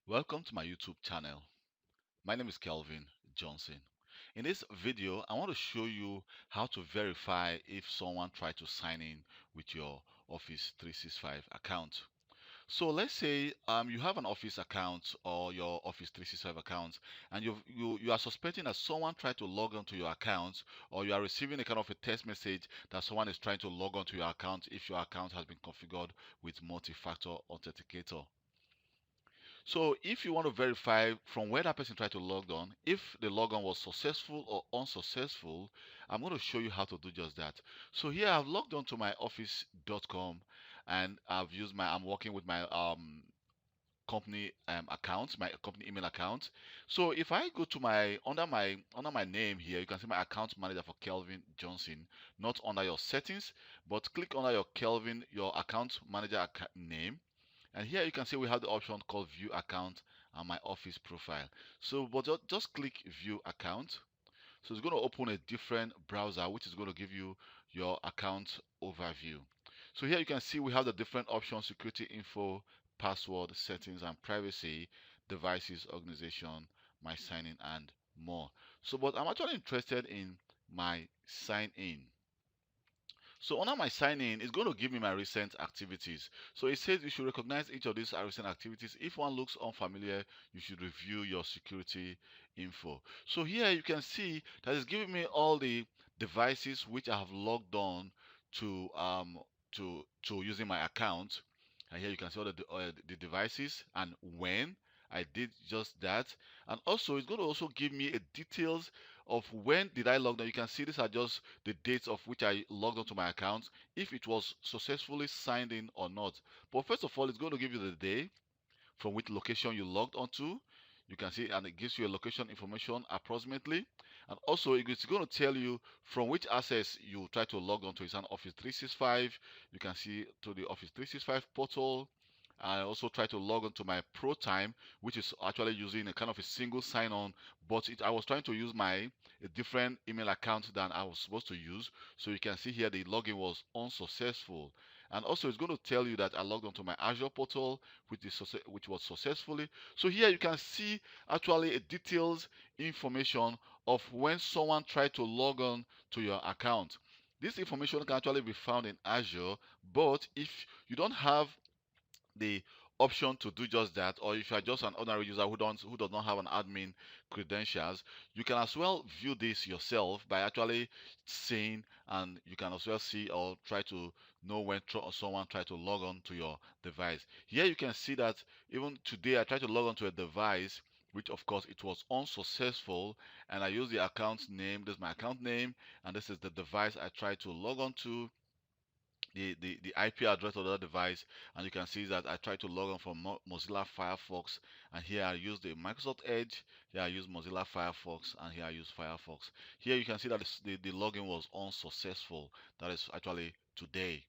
Welcome to my YouTube channel. My name is Kelvin Johnson. In this video, I want to show you how to verify if someone tried to sign in with your Office 365 account. So let's say you have an Office account or your Office 365 account, and you are suspecting that someone tried to log onto your account, or you are receiving a kind of a text message that someone is trying to log onto your account if your account has been configured with multi-factor authenticator. So if you want to verify from where that person tried to log on, if the logon was successful or unsuccessful, I'm going to show you how to do just that. So here I've logged on to my office.com, and I'm working with my company account, my company email account. So if I go to my under my name here, you can see my account manager for Kelvin Johnson, not under your settings, but click under your Kelvin, your account manager name. And here you can see we have the option called view account and my office profile. So but just click view account. So it's going to open a different browser which is going to give you your account overview. So here you can see we have the different options: security info, password, settings and privacy, devices, organization, my sign in and more. So but I'm actually interested in my sign in. So under my sign in, it's going to give me my recent activities. So it says you should recognize each of these recent activities. If one looks unfamiliar, you should review your security info. So here you can see that it's giving me all the devices which I have logged on to to using my account. And here you can see all the devices and when I did just that. And also it's going to also give me a details of when did I log on. You can see these are just the dates of which I logged onto my account, if it was successfully signed in or not. But first of all, it's going to give you the day from which location you logged onto. You can see, and it gives you a location information approximately. And also, it's going to tell you from which access you try to log onto. It's an Office 365. You can see to the Office 365 portal. I also try to log on to my Pro Time, which is actually using a kind of a single sign-on, but I was trying to use a different email account than I was supposed to use. So you can see here the login was unsuccessful. And also, it's going to tell you that I logged onto my Azure portal, which was successfully. So here you can see actually a details information of when someone tried to log on to your account. This information can actually be found in Azure, but if you don't have the option to do just that, or if you are just an ordinary user who does not have an admin credentials, you can as well view this yourself by actually seeing, and you can as well see or try to know when someone tried to log on to your device. Here you can see that even today I tried to log on to a device, which of course it was unsuccessful, and I use the account name. This is my account name, and this is the device I tried to log on to, the IP address of the device. And you can see that I tried to log on from Mozilla Firefox, and here I use the Microsoft Edge, here I use Mozilla Firefox, and here I use Firefox. Here you can see that the login was unsuccessful. That is actually today.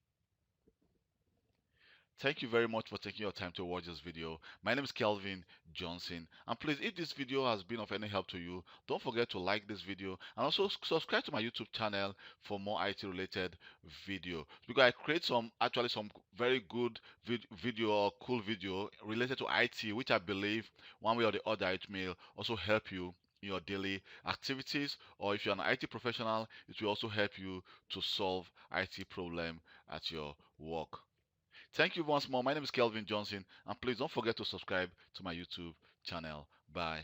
Thank you very much for taking your time to watch this video. My name is Kelvin Johnson, and please, if this video has been of any help to you, don't forget to like this video and also subscribe to my YouTube channel for more IT related video, because I create some very good video or cool video related to IT, which I believe one way or the other it may also help you in your daily activities, or if you're an IT professional, it will also help you to solve IT problem at your work. Thank you once more. My name is Kelvin Johnson, and please don't forget to subscribe to my YouTube channel. Bye.